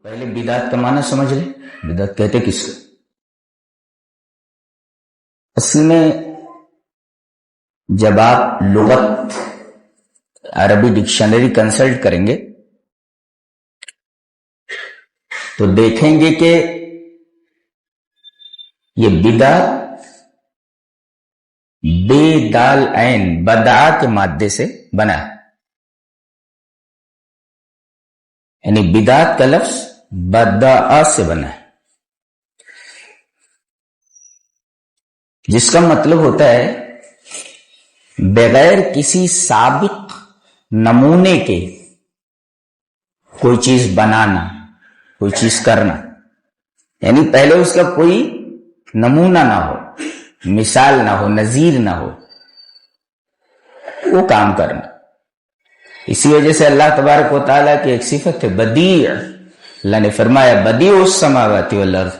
پہلے بدعت کا معنی سمجھ لیں. بدعت کہتے کس کو؟ اصل میں جب آپ لغت عربی ڈکشنری کنسلٹ کریں گے تو دیکھیں گے کہ یہ بدعت بے دال عین بدعا کے مادے سے بنا ہے. یعنی بدعت کا لفظ بدعا سے بنا ہے، جس کا مطلب ہوتا ہے بغیر کسی سابق نمونے کے کوئی چیز بنانا، کوئی چیز کرنا. یعنی پہلے اس کا کوئی نمونہ نہ ہو، مثال نہ ہو، نظیر نہ ہو، وہ کام کرنا. اسی وجہ سے اللہ تبارک و تعالیٰ کی ایک صفت ہے بدیع. اللہ نے فرمایا بدیع السماوات والارض،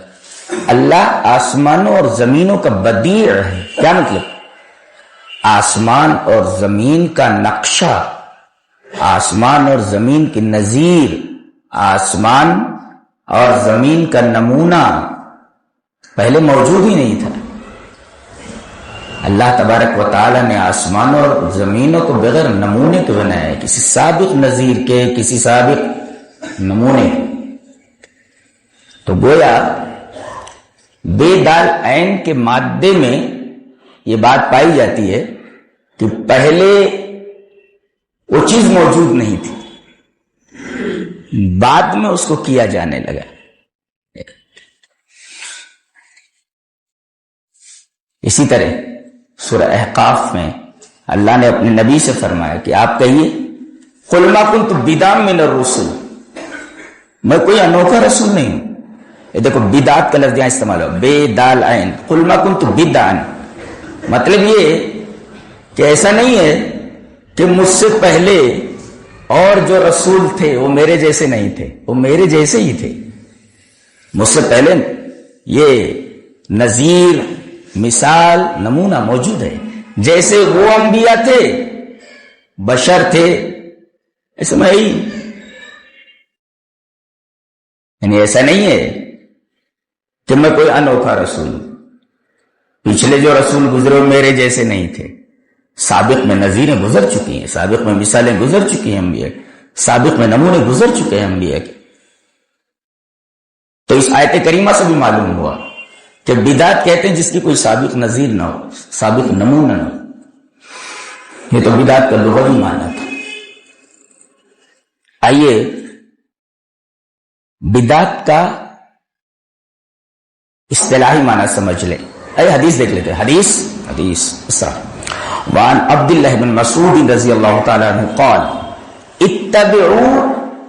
اللہ آسمانوں اور زمینوں کا بدیع ہے. کیا مطلب؟ آسمان اور زمین کا نقشہ، آسمان اور زمین کی نظیر، آسمان اور زمین کا نمونہ پہلے موجود ہی نہیں تھا. اللہ تبارک و تعالی نے آسمانوں اور زمینوں کو بغیر نمونے کے بنایا ہے، کسی سابق نظیر کے، کسی سابق نمونے کے. تو گویا بے دال عین کے مادے میں یہ بات پائی جاتی ہے کہ پہلے وہ چیز موجود نہیں تھی، بعد میں اس کو کیا جانے لگا. اسی طرح سورہ احقاف میں اللہ نے اپنے نبی سے فرمایا کہ آپ کہیے قُلْ مَا كُنْتُ بِدْعًا مِنَ الرُّسُلِ، میں کوئی انوکھا رسول نہیں ہوں. یہ دیکھو بدعت کا لفظ یہاں استعمال ہو، بے دال عین، قُلْ مَا كُنْتُ بِدْعًا. مطلب یہ کہ ایسا نہیں ہے کہ مجھ سے پہلے اور جو رسول تھے وہ میرے جیسے نہیں تھے، وہ میرے جیسے ہی تھے. مجھ سے پہلے یہ نظیر، مثال، نمونہ موجود ہے. جیسے وہ انبیاء تھے، بشر تھے، ایسا میں ہی. یعنی ایسا نہیں ہے کہ میں کوئی انوکھا رسول ہوں، پچھلے جو رسول گزرے میرے جیسے نہیں تھے. سابق میں نظیریں گزر چکی ہیں، سابق میں مثالیں گزر چکی ہیں انبیاء کی، سابق میں نمونے گزر چکے ہیں انبیاء کے. تو اس آیت کریمہ سے بھی معلوم ہوا کہ بدعت کہتے ہیں جس کی کوئی سابق نظیر نہ ہو، سابق نمونہ نہ ہو. یہ تو بدعت کا لغوی معنی تھا. آئیے بدعت کا اصطلاحی معنی سمجھ لیں. آئیے حدیث دیکھ لیتے ہیں. حدیث اسرا وعن عبد الله بن مسعود رضی اللہ تعالی عنہ قال اتبعوا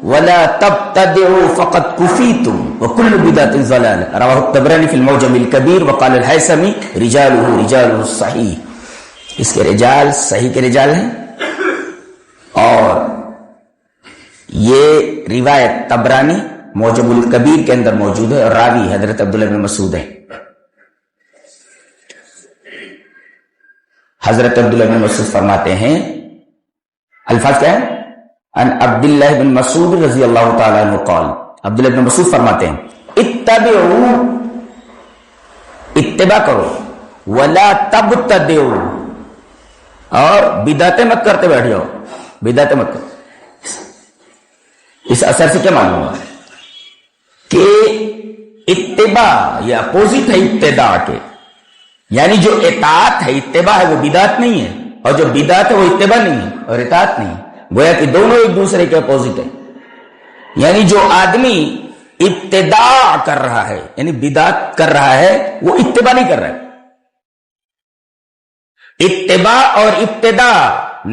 ولا تبتدعوا فقد كفيتم وكل بدعة ضلالة. رواه الطبراني في المعجم الكبير وقال الهيثمي رجاله الصحيح. اس کے رجال صحیح کے رجال ہیں، اور یہ روایت طبرانی معجم الکبیر کے اندر موجود ہے، اور راوی حضرت عبداللہ بن مسعود ہے. حضرت عبداللہ بن مسعود فرماتے ہیں، الفاظ کیا ہے؟ ان عبداللہ بن مسعود رضی اللہ تعالی عنہ قال، عبداللہ بن مسعود فرماتے ہیں اتبعوا، اتباع کرو، ولا تبتدعوا، اور بدعتیں مت کرتے بیٹھ جاؤ، بدعتیں مت کرو. اس اثر سے کیا معلوم ہوا کہ اتباع یہ اپوزٹ ہے ابتداء کے. یعنی جو اطاعت ہے، اتباع ہے، وہ بدعت نہیں ہے، اور جو بدعت ہے وہ اتباع نہیں ہے اور اطاعت نہیں ہے. گویا کہ دونوں ایک دوسرے کے اپوزٹ ہیں. یعنی جو آدمی ابتداع کر رہا ہے، یعنی بدعت کر رہا ہے، وہ اتباع نہیں کر رہا ہے. اتباع اور ابتداء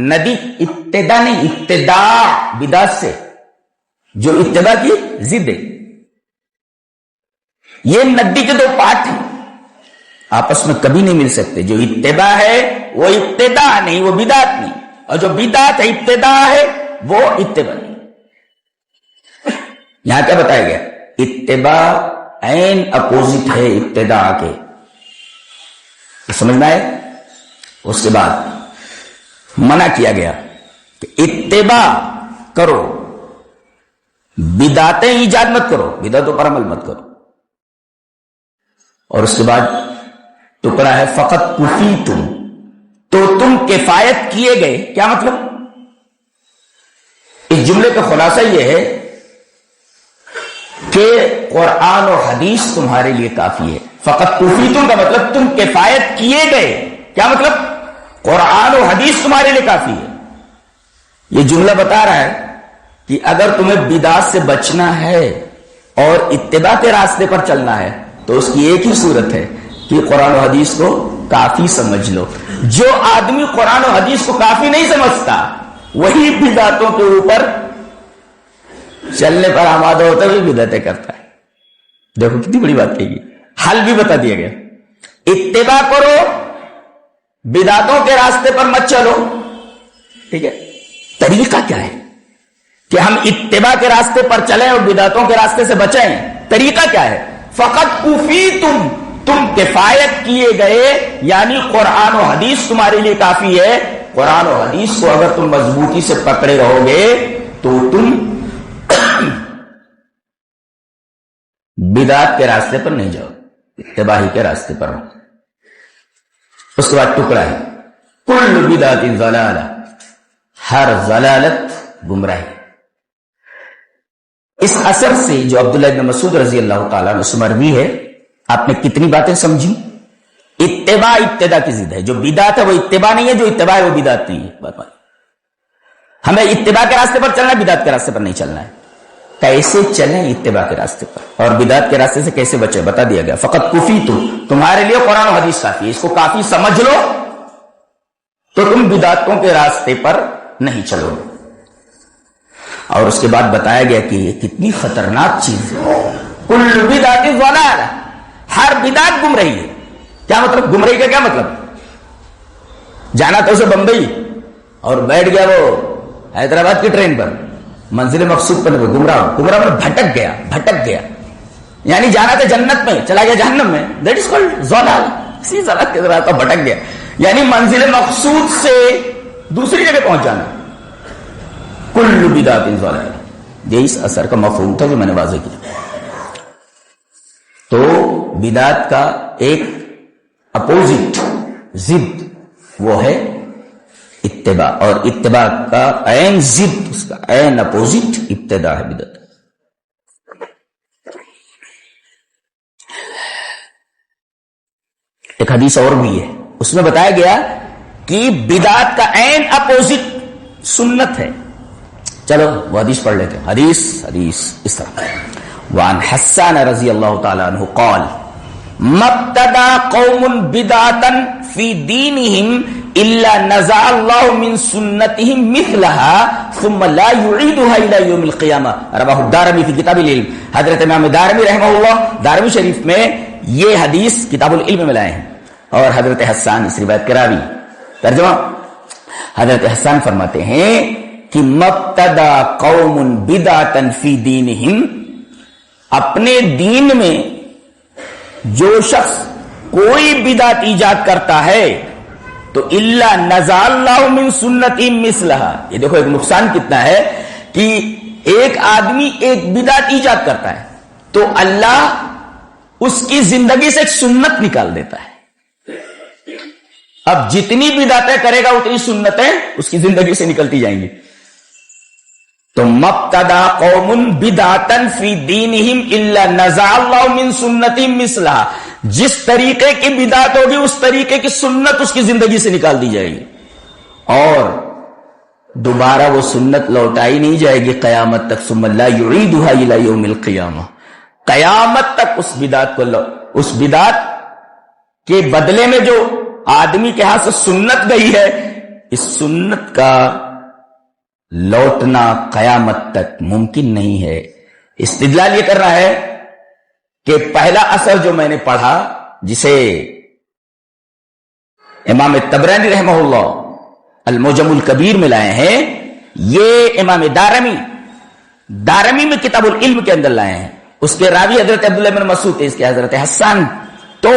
ندی، ابتداء نہیں، ابتداع بدعت سے، جو اتباع کی ضد ہے. یہ ندی کے دو پارٹ ہیں، آپس میں کبھی نہیں مل سکتے. جو اتباع ہے وہ ابتداء نہیں، وہ بدعت نہیں، اور جو بدعت ہے ابتداء ہے وہ اتباع نہیں. یہاں کیا بتایا گیا؟ اتباع عین اپوزٹ ہے ابتداء کے. سمجھنا ہے؟ اس کے بعد منع کیا گیا کہ اتباع کرو بدعتیں ایجاد مت کرو، بدعتوں پر عمل مت کرو. اور اس کے بعد ٹکڑا ہے فقط کفیتم، تو تم کفایت کیے گئے. کیا مطلب؟ اس جملے کا خلاصہ یہ ہے کہ قرآن و حدیث تمہارے لیے کافی ہے. فقط کفیتم کا مطلب تم کفایت کیے گئے. کیا مطلب؟ قرآن و حدیث تمہارے لیے کافی ہے. یہ جملہ بتا رہا ہے کہ اگر تمہیں بدعت سے بچنا ہے اور اتباع کے راستے پر چلنا ہے تو اس کی ایک ہی صورت ہے کہ قرآن و حدیث کو کافی سمجھ لو. جو آدمی قرآن و حدیث کو کافی نہیں سمجھتا وہی بدعتوں کے اوپر چلنے پر آمادہ ہوتا ہے، بدعتیں کرتا ہے. دیکھو کتنی بڑی بات کہی. حل بھی بتا دیا گیا، اتباع کرو، بدعتوں کے راستے پر مت چلو. ٹھیک ہے، طریقہ کیا ہے کہ ہم اتباع کے راستے پر چلیں اور بدعتوں کے راستے سے بچیں؟ طریقہ کیا ہے؟ فقط کفیتم، تم کفایت کیے گئے، یعنی قرآن و حدیث تمہارے لیے کافی ہے. قرآن و حدیث کو اگر تم مضبوطی سے پکڑے رہو گے تو تم بدعت کے راستے پر نہیں جاؤ، اتباعی کے راستے پر رہو. اس کے بعد ٹکڑا ہے کل بدعت ضلالہ، ہر ضلالت گمراہی. اس اثر سے جو عبداللہ ابن مسعود رضی اللہ تعالیٰ عنہ سے مروی ہے، آپ نے کتنی باتیں سمجھی؟ اتباع ابتداء کی ضد ہے. جو بدعت ہے وہ اتباع نہیں ہے، جو اتباع ہے وہ بدعت نہیں ہے. ہمیں اتباع کے راستے پر چلنا ہے، بدعت کے راستے پر نہیں چلنا ہے. کیسے چلیں اتباع کے راستے پر اور بدعت کے راستے سے کیسے بچے بتا دیا گیا. فقط کفیتم، تمہارے لیے قرآن و حدیث کافی ہے، اس کو کافی سمجھ لو تو تم بدعتوں کے راستے پر نہیں چلو. اور اس کے بعد بتایا گیا کہ یہ کتنی خطرناک چیز ہے. کل بدعت ضلالہ، ہر بدعت گمراہی ہے. کیا مطلب؟ گمراہی کا کیا مطلب؟ جانا تو اسے بمبئی اور بیٹھ گیا وہ حیدرآباد کی ٹرین پر، منزل مقصود پر گمراہ میں بھٹک گیا، یعنی جانا تھا جنت میں چلا گیا جہنم میں. دیٹ از کالڈ ضلال. اسی ضلالت کے ذرا بھٹک گیا، یعنی منزل مقصود سے دوسری جگہ پہنچ جانا. کل بدعت ضلالہ، یہ اس اثر کا مفہوم تھا جو میں نے واضح کیا. تو بدعت کا ایک اپوزٹ، ضد، وہ ہے اتباع، اور اتباع کا عین ضد، اس کا عین اپوزٹ ابتداء ہے، بدعت. ایک حدیث اور بھی ہے، اس میں بتایا گیا کہ بدعت کا عین اپوزٹ سنت ہے. چلو وہ حدیث پڑھ لیتے ہیں. حدیث اس طرح: وعن حسان رضی اللہ تعالی عنہ قال مبتدا قوم بدعتا فی دینہم الا نزع اللہ من سنتہم مثلها ثم لا يعیدها الى یوم القیامہ. رواہ الدارمی فی کتاب العلم. حضرت امام دارمی رحمہ اللہ دارمی شریف میں یہ حدیث کتاب العلم میں لائے ہیں. اور حضرت حسان اس روایت کے راوی. ترجمہ: حضرت حسان فرماتے ہیں کہ مبتدا قوم بدعتا فی دینہم، اپنے دین میں جو شخص کوئی بدعت ایجاد کرتا ہے تو الا نزع اللہ من سنتی مثلها. یہ دیکھو ایک نقصان کتنا ہے کہ ایک آدمی ایک بدعت ایجاد کرتا ہے تو اللہ اس کی زندگی سے ایک سنت نکال دیتا ہے. اب جتنی بدعتیں کرے گا اتنی سنتیں اس کی زندگی سے نکلتی جائیں گی. تو مبتدا قوم بدعتا فی دینہم الا نزع اللہ من سنتہم مثلها، جس طریقے کی بدعت ہوگی اس طریقے کی سنت اس کی زندگی سے نکال دی جائے گی اور دوبارہ وہ سنت لوٹائی نہیں جائے گی قیامت تک. ثم لا یعیدها الی یوم القیامہ، قیامت تک اس بدعت کے بدلے میں جو آدمی کے ہاتھ سے سنت گئی ہے، اس سنت کا لوٹنا قیامت تک ممکن نہیں ہے. استدلال یہ کر رہا ہے کہ پہلا اثر جو میں نے پڑھا جسے امام طبرانی رحمہ اللہ المعجم الکبیر میں لائے ہیں، یہ امام دارمی میں کتاب العلم کے اندر لائے ہیں. اس کے راوی حضرت عبداللہ بن مسعود اس کے حضرت حسان. تو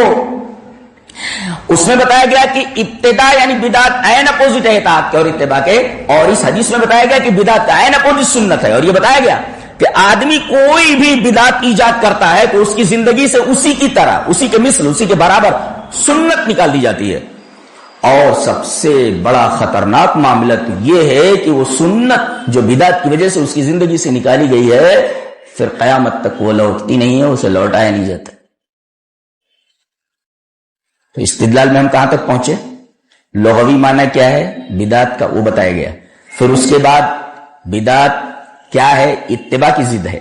اس میں بتایا گیا کہ ابتداء یعنی بدعت عین اپوزٹ ہے اطاعت کے اور اتباع کے، اور اس حدیث میں بتایا گیا کہ بدعت کا عین اپوزٹ سنت ہے. اور یہ بتایا گیا کہ آدمی کوئی بھی بدعت ایجاد کرتا ہے تو اس کی زندگی سے اسی کی طرح، اسی کے مثل، اسی کے برابر سنت نکال دی جاتی ہے. اور سب سے بڑا خطرناک معاملہ تو یہ ہے کہ وہ سنت جو بدعت کی وجہ سے اس کی زندگی سے نکالی گئی ہے پھر قیامت تک وہ لوٹتی نہیں ہے، اسے لوٹایا نہیں جاتا. تو استدلال میں ہم کہاں تک پہنچے؟ لغوی معنی کیا ہے بدعت کا وہ بتایا گیا. پھر اس کے بعد بدعت کیا ہے؟ اتباع کی ضد ہے،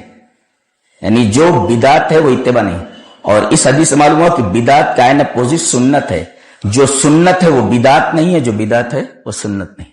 یعنی جو بدعت ہے وہ اتباع نہیں. اور اس حدیث سے معلوم ہوا کہ بدعت کا اپوزٹ سنت ہے. جو سنت ہے وہ بدعت نہیں ہے، جو بدعت ہے وہ سنت نہیں.